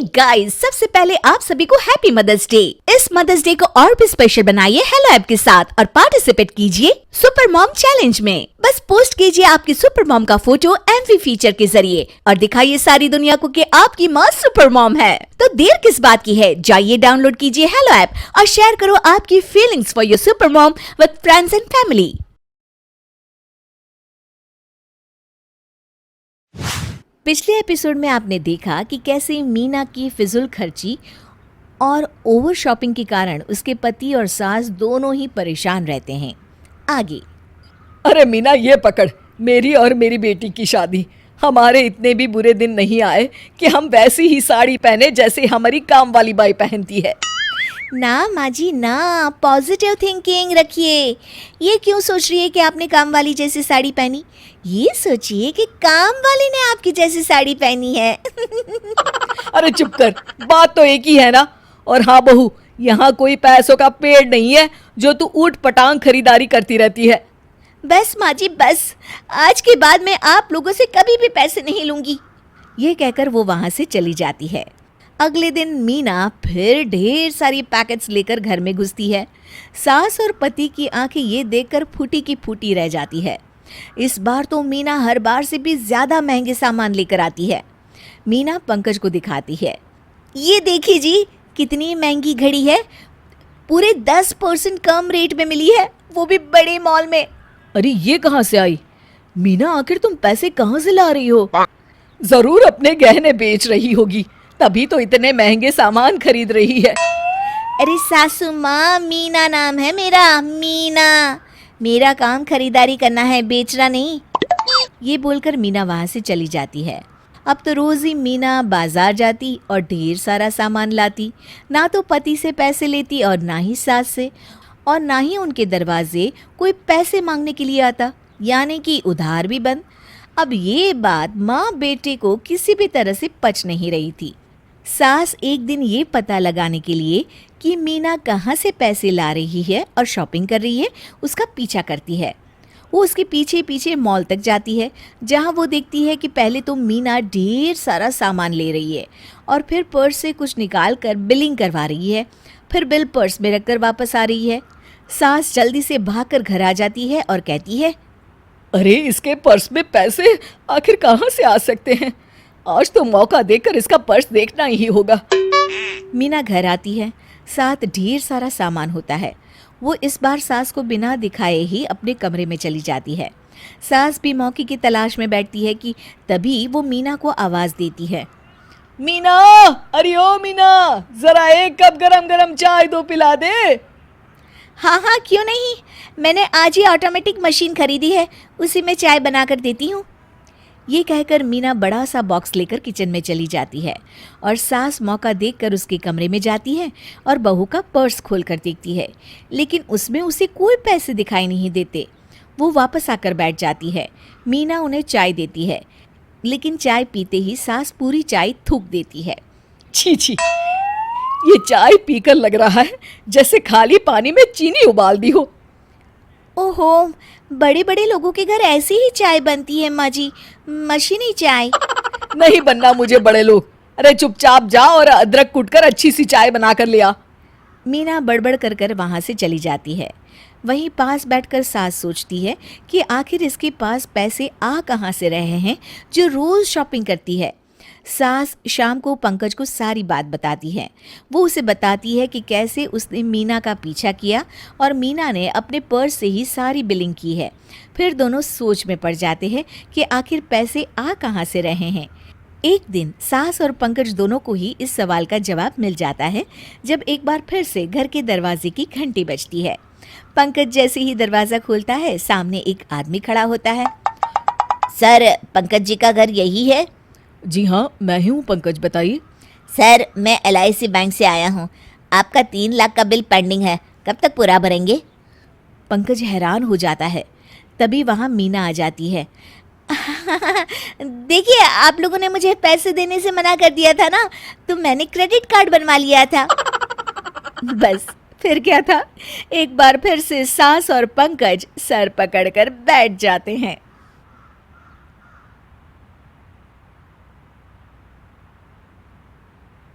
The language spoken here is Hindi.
गाइस, सबसे पहले आप सभी को हैप्पी मदर्स डे। इस मदर्स डे को और भी स्पेशल बनाइए हेलो ऐप के साथ और पार्टिसिपेट कीजिए सुपर मॉम चैलेंज में। बस पोस्ट कीजिए आपकी सुपर मॉम का फोटो एमवी फीचर के जरिए और दिखाइए सारी दुनिया को कि आपकी माँ सुपर मॉम है। तो देर किस बात की है, जाइए डाउनलोड कीजिए हेलो ऐप और शेयर करो आपकी feelings for your super mom with friends and family. पिछले एपिसोड में आपने देखा कि कैसे मीना की फिजूल खर्ची और ओवर शॉपिंग के कारण उसके पति और सास दोनों ही परेशान रहते हैं। आगे। अरे मीना, ये पकड़, मेरी और मेरी बेटी की शादी। हमारे इतने भी बुरे दिन नहीं आए कि हम वैसी ही साड़ी पहने जैसे हमारी काम वाली बाई पहनती है। ना माँ जी ना, पॉजिटिव थिंकिंग रखिए। ये क्यों सोच रही है कि आपने काम वाली जैसी साड़ी पहनी, ये सोचिए कि काम वाली ने आपकी जैसी साड़ी पहनी है। अरे चुप कर, बात तो एक ही है ना। और हाँ बहू, यहाँ कोई पैसों का पेड़ नहीं है जो तू ऊट पटांग खरीदारी करती रहती है। बस माँ जी बस, आज के बाद मैं आप लोगों से कभी भी पैसे नहीं लूंगी। ये कहकर वो वहां से चली जाती है। अगले दिन मीना फिर ढेर सारी पैकेट्स लेकर घर में घुसती है। सास और पति की आंखें ये देखकर फूटी की फूटी रह जाती है। इस बार तो मीना हर बार से भी ज्यादा महंगे सामान लेकर आती है। मीना पंकज को दिखाती है, ये देखिए जी कितनी महंगी घड़ी है, पूरे 10% कम रेट में मिली है, वो भी बड़े मॉल में। अरे ये कहाँ से आई? मीना, आखिर तुम पैसे कहाँ से ला रही हो? जरूर अपने गहने बेच रही होगी, तभी तो इतने महंगे सामान खरीद रही है। अरे सासू माँ, मीना नाम है मेरा, मीना। मेरा काम खरीदारी करना है, बेचना नहीं। ये बोलकर मीना वहां से चली जाती है। अब तो रोज ही मीना बाजार जाती और ढेर सारा सामान लाती। ना तो पति से पैसे लेती और ना ही सास से, और ना ही उनके दरवाजे कोई पैसे मांगने के लिए आता, यानी कि उधार भी बंद। अब ये बात माँ बेटे को किसी भी तरह से पच नहीं रही थी। सास एक दिन ये पता लगाने के लिए कि मीना कहाँ से पैसे ला रही है और शॉपिंग कर रही है, उसका पीछा करती है। वो उसके पीछे पीछे मॉल तक जाती है, जहाँ वो देखती है कि पहले तो मीना ढेर सारा सामान ले रही है और फिर पर्स से कुछ निकाल कर बिलिंग करवा रही है, फिर बिल पर्स में रखकर वापस आ रही है। सास जल्दी से भागकर घर आ जाती है और कहती है, अरे इसके पर्स में पैसे आखिर कहाँ से आ सकते हैं? आज तो मौका देकर इसका पर्स देखना ही होगा। मीना घर आती है, साथ ढेर सारा सामान होता है। वो इस बार सास को बिना दिखाए ही अपने कमरे में चली जाती है। सास भी मौके की तलाश में बैठती है कि तभी वो मीना को आवाज देती है, मीना, अरे ओ मीना, जरा एक कप गरम गरम चाय दो, पिला दे। हाँ हाँ क्यों नहीं, मैंने आज ही ऑटोमेटिक मशीन खरीदी है, उसी में चाय बनाकर देती हूँ। ये कहकर मीना बड़ा सा बॉक्स लेकर किचन में चली जाती है और सास मौका देखकर उसके कमरे में जाती है और बहू का पर्स खोलकर देखती है, लेकिन उसमें उसे कोई पैसे दिखाई नहीं देते। वो वापस आकर बैठ जाती है। मीना उन्हें चाय देती है, लेकिन चाय पीते ही सास पूरी चाय थूक देती है। छी छी, ये चाय पीकर लग रहा है जैसे खाली पानी में चीनी उबाल दी हो। ओहो, बड़े बड़े लोगों के घर ऐसी ही चाय बनती है माँ जी, मशीनी चाय। नहीं बनना मुझे बड़े लोग। अरे चुपचाप जा और अदरक कूटकर अच्छी सी चाय बनाकर ले आ। मीना बड़बड़ कर कर वहाँ से चली जाती है। वहीं पास बैठकर सास सोचती है कि आखिर इसके पास पैसे आ कहाँ से रहे हैं जो रोज शॉपिंग करती है। सास शाम को पंकज को सारी बात बताती है। वो उसे बताती है कि कैसे उसने मीना का पीछा किया और मीना ने अपने पर्स से ही सारी बिलिंग की है। फिर दोनों सोच में पड़ जाते हैं कि आखिर पैसे आ कहाँ से रहे हैं। एक दिन सास और पंकज दोनों को ही इस सवाल का जवाब मिल जाता है जब एक बार फिर से घर के दरवाजे की घंटी बजती है। पंकज जैसे ही दरवाज़ा खोलता है, सामने एक आदमी खड़ा होता है। सर, पंकज जी का घर यही है? जी हाँ, मैं ही हूँ पंकज, बताइए। सर, मैं LIC बैंक से आया हूँ, आपका 3 लाख का बिल पेंडिंग है, कब तक पूरा भरेंगे? पंकज हैरान हो जाता है। तभी वहाँ मीना आ जाती है। देखिए, आप लोगों ने मुझे पैसे देने से मना कर दिया था ना, तो मैंने क्रेडिट कार्ड बनवा लिया था। बस फिर क्या था, एक बार फिर से सास और पंकज सर पकड़कर बैठ जाते हैं।